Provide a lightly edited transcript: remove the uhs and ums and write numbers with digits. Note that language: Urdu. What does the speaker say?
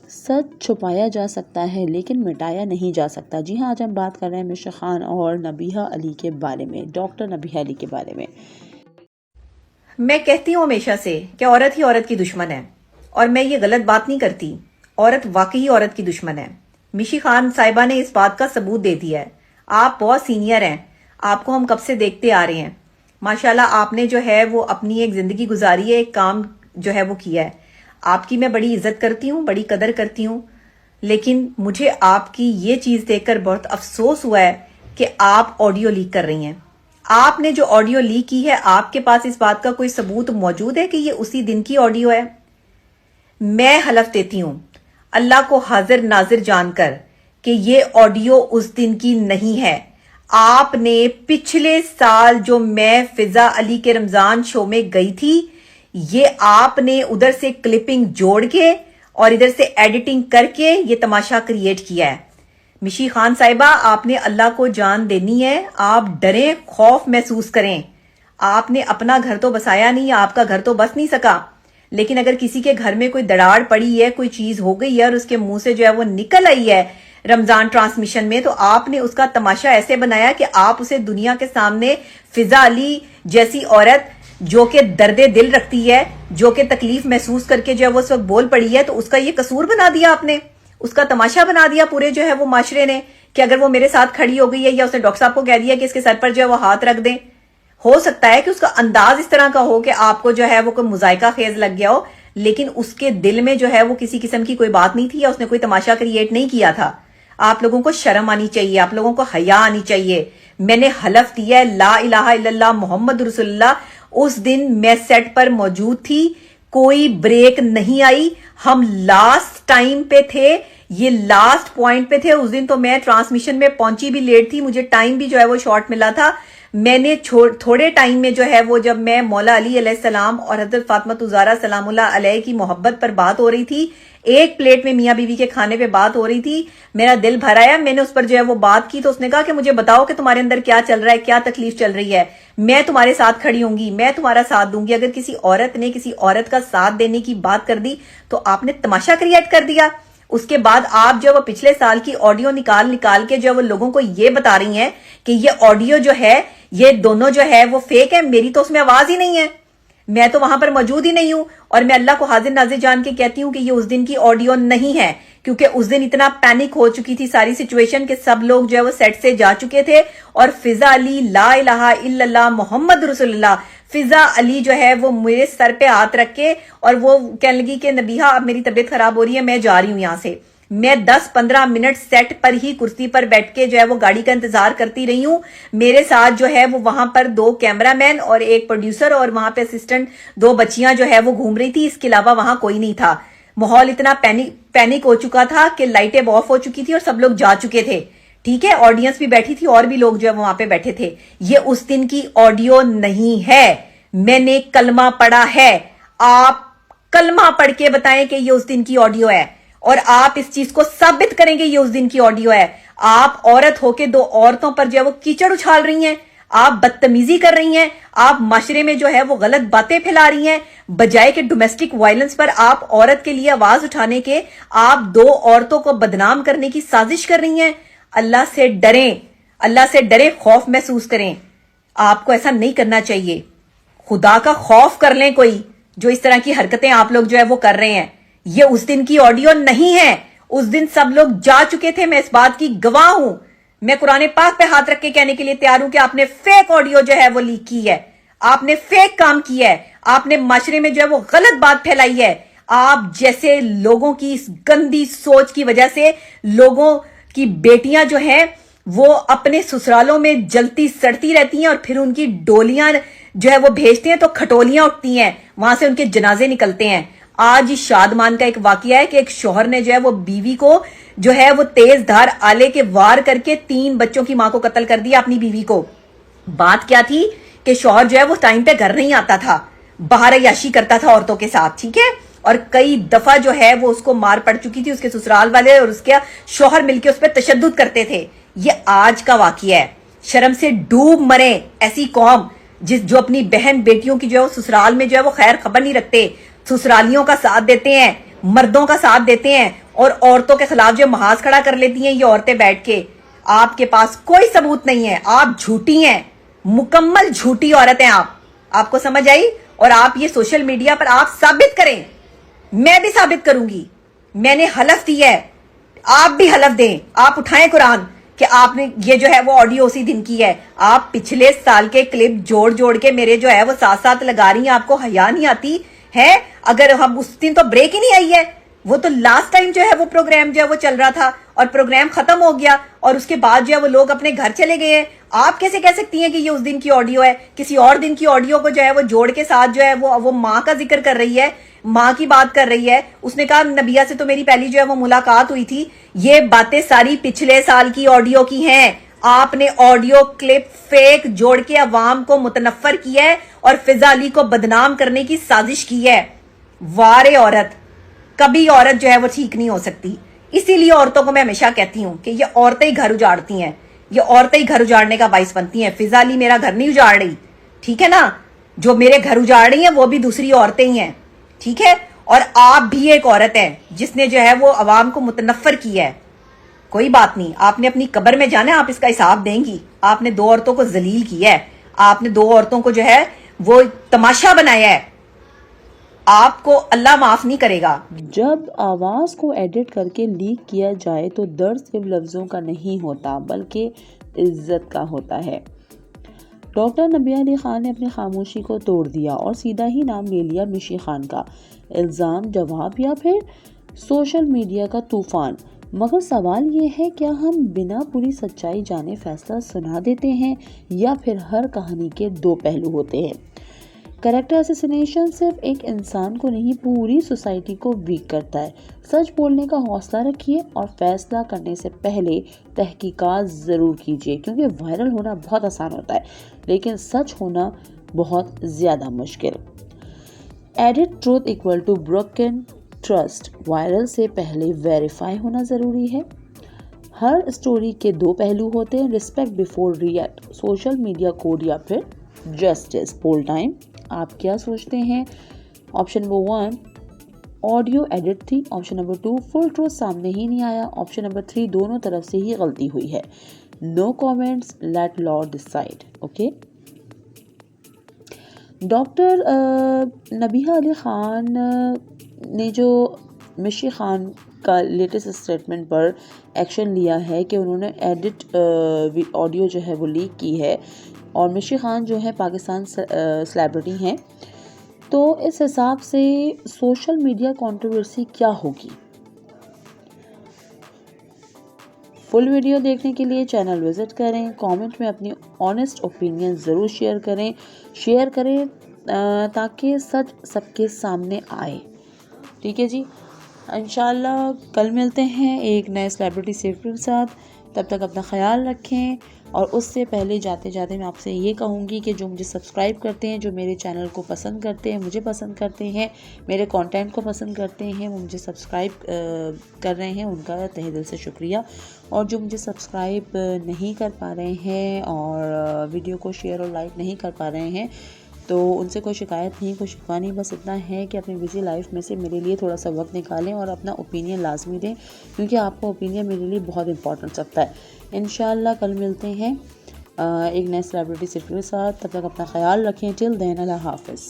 سچ چھپایا جا سکتا ہے لیکن مٹایا نہیں جا سکتا۔ جی ہاں، آج ہم بات کر رہے ہیں مشا خان اور نبیہہ علی کے بارے میں، ڈاکٹر نبیہہ علی کے بارے میں۔ میں کہتی ہوں ہمیشہ سے کہ عورت ہی عورت کی دشمن ہے، اور میں یہ غلط بات نہیں کرتی۔ عورت واقعی عورت کی دشمن ہے۔ مشی خان صاحبہ نے اس بات کا ثبوت دے دیا ہے۔ آپ بہت سینئر ہیں، آپ کو ہم کب سے دیکھتے آ رہے ہیں۔ ماشاءاللہ آپ نے جو ہے وہ اپنی ایک زندگی گزاری ہے، ایک کام جو ہے وہ کیا ہے۔ آپ کی میں بڑی عزت کرتی ہوں، بڑی قدر کرتی ہوں، لیکن مجھے آپ کی یہ چیز دیکھ کر بہت افسوس ہوا ہے کہ آپ آڈیو لیک کر رہی ہیں۔ آپ نے جو آڈیو لیک کی ہے، آپ کے پاس اس بات کا کوئی ثبوت موجود ہے کہ یہ اسی دن کی آڈیو ہے؟ میں حلف دیتی ہوں اللہ کو حاضر ناظر جان کر کہ یہ آڈیو اس دن کی نہیں ہے۔ آپ نے پچھلے سال جو میں فضا علی کے رمضان شو میں گئی تھی، یہ آپ نے ادھر سے کلپنگ جوڑ کے اور ادھر سے ایڈیٹنگ کر کے یہ تماشا کریٹ کیا ہے۔ مشی خان صاحبہ، آپ نے اللہ کو جان دینی ہے۔ آپ ڈریں، خوف محسوس کریں۔ آپ نے اپنا گھر تو بسایا نہیں، آپ کا گھر تو بس نہیں سکا، لیکن اگر کسی کے گھر میں کوئی دراڑ پڑی ہے، کوئی چیز ہو گئی ہے اور اس کے منہ سے جو ہے وہ نکل آئی ہے رمضان ٹرانسمیشن میں، تو آپ نے اس کا تماشا ایسے بنایا کہ آپ اسے دنیا کے سامنے فضا علی جیسی عورت جو کہ درد دل رکھتی ہے، جو کہ تکلیف محسوس کر کے جو ہے وہ اس وقت بول پڑی ہے، تو اس کا یہ قصور بنا دیا آپ نے، اس کا تماشا بنا دیا پورے جو ہے وہ معاشرے نے کہ اگر وہ میرے ساتھ کھڑی ہو گئی ہے، یا اس نے ڈاکٹر صاحب کو کہہ دیا کہ اس کے سر پر جو ہے وہ ہاتھ رکھ دیں۔ ہو سکتا ہے کہ اس کا انداز اس طرح کا ہو کہ آپ کو جو ہے وہ کوئی مذائقہ خیز لگ گیا ہو، لیکن اس کے دل میں جو ہے وہ کسی قسم کی کوئی بات نہیں تھی، یا اس نے کوئی تماشا کریٹ نہیں کیا تھا۔ آپ لوگوں کو شرم آنی چاہیے، آپ لوگوں کو حیا آنی چاہیے۔ میں نے حلف دیا ہے لا الہ الا اللہ محمد رسول اللہ، اس دن میں سیٹ پر موجود تھی، کوئی بریک نہیں آئی، ہم لاسٹ ٹائم پہ تھے، یہ لاسٹ پوائنٹ پہ تھے۔ اس دن تو میں ٹرانسمیشن میں پہنچی بھی لیٹ تھی، مجھے ٹائم بھی جو ہے وہ شارٹ ملا تھا۔ میں نے تھوڑے ٹائم میں جو ہے وہ جب میں مولا علی علیہ السلام اور حضرت فاطمہ الزہرا سلام اللہ علیہ کی محبت پر بات ہو رہی تھی، ایک پلیٹ میں میاں بیوی کے کھانے پہ بات ہو رہی تھی، میرا دل بھر آیا، میں نے اس پر جو ہے وہ بات کی، تو اس نے کہا کہ مجھے بتاؤ کہ تمہارے اندر کیا چل رہا ہے، کیا تکلیف چل رہی ہے، میں تمہارے ساتھ کھڑی ہوں گی، میں تمہارا ساتھ دوں گی۔ اگر کسی عورت نے کسی عورت کا ساتھ دینے کی بات کر دی تو آپ نے تماشا کریٹ کر دیا۔ اس کے بعد آپ جو وہ پچھلے سال کی آڈیو نکال کے جو وہ لوگوں کو یہ بتا رہی ہیں کہ یہ آڈیو جو ہے یہ دونوں جو ہے وہ فیک ہے، میری تو اس میں آواز ہی نہیں ہے، میں تو وہاں پر موجود ہی نہیں ہوں، اور میں اللہ کو حاضر ناظر جان کے کہتی ہوں کہ یہ اس دن کی آڈیو نہیں ہے، کیونکہ اس دن اتنا پینک ہو چکی تھی ساری سچویشن کہ سب لوگ جو ہے وہ سیٹ سے جا چکے تھے، اور فضا علی لا الہ الا اللہ محمد رسول اللہ، فضا علی جو ہے وہ میرے سر پہ ہاتھ رکھ کے اور وہ کہنے لگی کہ نبیہہ اب میری طبیعت خراب ہو رہی ہے، میں جا رہی ہوں یہاں سے۔ میں 10-15 منٹ سیٹ پر ہی کرسی پر بیٹھ کے جو ہے وہ گاڑی کا انتظار کرتی رہی ہوں۔ میرے ساتھ جو ہے وہ وہاں پر 2 کیمرہ مین اور ایک پروڈیوسر اور وہاں پہ اسسٹنٹ 2 بچیاں جو ہے وہ گھوم رہی تھی، اس کے علاوہ وہاں کوئی نہیں تھا۔ ماحول اتنا پینک ہو چکا تھا کہ لائٹیں آف ہو چکی تھی اور سب لوگ جا چکے تھے، ٹھیک ہے، آڈینس بھی بیٹھی تھی اور بھی لوگ جو ہے وہاں پہ بیٹھے تھے۔ یہ اس دن کی آڈیو نہیں ہے، میں نے کلمہ پڑھا ہے، آپ کلمہ پڑھ کے بتائیں کہ یہ اس دن کی آڈیو ہے، اور آپ اس چیز کو ثابت کریں گے یہ اس دن کی آڈیو ہے۔ آپ عورت ہو کے 2 عورتوں پر جو ہے وہ کیچڑ اچھال رہی ہیں، آپ بدتمیزی کر رہی ہیں، آپ معاشرے میں جو ہے وہ غلط باتیں پھیلا رہی ہیں، بجائے کہ ڈومیسٹک وائلنس پر آپ عورت کے لیے آواز اٹھانے کے، آپ 2 عورتوں کو بدنام کرنے کی سازش کر رہی ہیں۔ اللہ سے ڈریں، اللہ سے ڈریں، خوف محسوس کریں، آپ کو ایسا نہیں کرنا چاہیے۔ خدا کا خوف کر لیں کوئی، جو اس طرح کی حرکتیں آپ لوگ جو ہے وہ کر رہے ہیں۔ یہ اس دن کی آڈیو نہیں ہے، اس دن سب لوگ جا چکے تھے، میں اس بات کی گواہ ہوں۔ میں قرآن پاک پہ ہاتھ رکھ کے کہنے کے لیے تیار ہوں کہ آپ نے فیک آڈیو جو ہے وہ لیک کی ہے، آپ نے فیک کام کیا ہے، آپ نے معاشرے میں جو ہے وہ غلط بات پھیلائی ہے۔ آپ جیسے لوگوں کی اس گندی سوچ کی وجہ سے لوگوں کی بیٹیاں جو ہیں وہ اپنے سسرالوں میں جلتی سڑتی رہتی ہیں، اور پھر ان کی ڈولیاں جو ہے وہ بھیجتے ہیں تو کھٹولیاں اٹھتی ہیں، وہاں سے ان کے جنازے نکلتے ہیں۔ آج شادمان کا ایک واقعہ ہے کہ ایک شوہر نے جو ہے وہ بیوی کو جو ہے وہ تیز دھار آلے کے وار کر کے 3 بچوں کی ماں کو قتل کر دیا، اپنی بیوی کو۔ بات کیا تھی کہ شوہر جو ہے وہ ٹائم پہ گھر نہیں آتا تھا، باہر عیاشی کرتا تھا عورتوں کے ساتھ، ٹھیک ہے، اور کئی دفعہ جو ہے وہ اس کو مار پڑ چکی تھی، اس کے سسرال والے اور اس کے شوہر مل کے اس پہ تشدد کرتے تھے۔ یہ آج کا واقعہ ہے، شرم سے ڈوب مرے ایسی قوم جو اپنی بہن بیٹیوں کی جو ہے وہ سسرال میں جو ہے وہ خیر خبر نہیں رکھتے، سسرالیوں کا ساتھ دیتے ہیں، مردوں کا ساتھ دیتے ہیں اور عورتوں کے خلاف جو محاذ کھڑا کر لیتی ہیں یہ عورتیں بیٹھ کے. آپ کے پاس کوئی ثبوت نہیں ہے, آپ جھوٹی ہیں, مکمل جھوٹی عورت ہیں آپ کو سمجھ آئی؟ اور آپ یہ سوشل میڈیا پر آپ ثابت کریں, میں بھی ثابت کروں گی, میں نے حلف دیا ہے, آپ بھی حلف دیں, آپ اٹھائیں قرآن کہ آپ نے یہ جو ہے وہ آڈیو اسی دن کی ہے. آپ پچھلے سال کے کلپ جوڑ جوڑ کے میرے جو ہے وہ ساتھ ساتھ لگا رہی ہیں, آپ کو حیا نہیں آتی ہے؟ اگر ہم اس دن تو بریک ہی نہیں آئی ہے, وہ تو لاسٹ ٹائم جو ہے وہ پروگرام جو ہے وہ چل رہا تھا اور پروگرام ختم ہو گیا اور اس کے بعد جو ہے وہ لوگ اپنے گھر چلے گئے ہیں. آپ کیسے کہہ سکتی ہیں کہ یہ اس دن کی آڈیو ہے؟ کسی اور دن کی آڈیو کو جو ہے وہ جوڑ کے ساتھ جو ہے وہ ماں کا ذکر کر رہی ہے, ماں کی بات کر رہی ہے. اس نے کہا نبیہ سے تو میری پہلی جو ہے وہ ملاقات ہوئی تھی. یہ باتیں ساری پچھلے سال کی آڈیو کی ہیں. آپ نے آڈیو کلپ فیک جوڑ کے عوام کو متنفر کیا ہے اور فضا علی کو بدنام کرنے کی سازش کی ہے. وارے عورت, کبھی عورت جو ہے وہ ٹھیک نہیں ہو سکتی. اسی لیے عورتوں کو میں ہمیشہ کہتی ہوں کہ یہ عورتیں ہی گھر اجاڑتی ہیں, یہ عورتیں ہی گھر اجاڑنے کا باعث بنتی ہیں. فضا علی میرا گھر نہیں اجاڑ رہی, ٹھیک ہے نا؟ جو میرے گھر اجاڑ رہی ہیں وہ بھی دوسری عورتیں ہی ہیں, ٹھیک ہے؟ اور آپ بھی ایک عورت ہیں جس نے جو ہے وہ عوام کو متنفر کیا ہے. کوئی بات نہیں, آپ نے اپنی قبر میں جانا ہے, آپ اس کا حساب دیں گی. آپ نے 2 عورتوں کو ذلیل کیا ہے, آپ نے 2 عورتوں کو جو ہے وہ تماشا بنایا ہے. آپ کو اللہ معاف نہیں کرے گا. جب آواز کو ایڈٹ کر کے لیک کیا جائے تو درد صرف لفظوں کا نہیں ہوتا بلکہ عزت کا ہوتا ہے. ڈاکٹر نبیہ علی خان نے اپنی خاموشی کو توڑ دیا اور سیدھا ہی نام لے لیا مشی خان کا. الزام جواب یا پھر سوشل میڈیا کا طوفان. مگر سوال یہ ہے, کیا ہم بنا پوری سچائی جانے فیصلہ سنا دیتے ہیں یا پھر ہر کہانی کے 2 پہلو ہوتے ہیں؟ کریکٹر اسیسینیشن صرف ایک انسان کو نہیں پوری سوسائٹی کو ویک کرتا ہے. سچ بولنے کا حوصلہ رکھیے اور فیصلہ کرنے سے پہلے تحقیقات ضرور کیجیے, کیونکہ وائرل ہونا بہت آسان ہوتا ہے لیکن سچ ہونا بہت زیادہ مشکل. Edit truth equal to broken trust. Viral سے پہلے ویریفائی ہونا ضروری ہے. ہر اسٹوری کے 2 پہلو ہوتے ہیں, respect before react, social media code یا پھر جسٹس. پول ٹائم, آپ کیا سوچتے ہیں؟ آپشن نمبر 1 آڈیو ایڈٹ تھی, آپشن نمبر 2 فل ٹروتھ سامنے ہی نہیں آیا, آپشن نمبر 3 دونوں طرف سے ہی غلطی ہوئی ہے. نو کامنٹس, لیٹ لا decide. Okay. Doctor Nabiha Ali Khan نے جو مشی خان کا لیٹسٹ اسٹیٹمنٹ پر ایکشن لیا ہے کہ انہوں نے ایڈٹ آڈیو جو ہے وہ لیک کی ہے, اور مشی خان جو ہے پاکستان سیلیبریٹی ہیں, تو اس حساب سے سوشل میڈیا کنٹروورسی کیا ہوگی؟ فل ویڈیو دیکھنے کے لیے چینل وزٹ کریں. کامنٹ میں اپنی آنیسٹ اوپینین ضرور شیئر کریں تاکہ سچ سب کے سامنے آئے. ٹھیک ہے جی, انشاءاللہ کل ملتے ہیں ایک نئے سیلیبریٹی سیفٹی کے ساتھ. تب تک اپنا خیال رکھیں, اور اس سے پہلے جاتے جاتے میں آپ سے یہ کہوں گی کہ جو مجھے سبسکرائب کرتے ہیں, جو میرے چینل کو پسند کرتے ہیں, مجھے پسند کرتے ہیں, میرے کانٹینٹ کو پسند کرتے ہیں, وہ مجھے سبسکرائب کر رہے ہیں, ان کا تہہ دل سے شکریہ. اور جو مجھے سبسکرائب نہیں کر پا رہے ہیں اور ویڈیو کو شیئر اور لائک نہیں کر پا رہے ہیں, تو ان سے کوئی شکایت نہیں, کوئی شکوہ نہیں, بس اتنا ہے کہ اپنی بزی لائف میں سے میرے لیے تھوڑا سا وقت نکالیں اور اپنا اوپینین لازمی دیں, کیونکہ آپ کا اوپینین میرے لیے بہت امپورٹنٹ رکھتا ہے. انشاءاللہ کل ملتے ہیں ایک نئے سیلیبریٹی سیفٹی کے ساتھ. تب تک اپنا خیال رکھیں. ٹل دین, اللہ حافظ.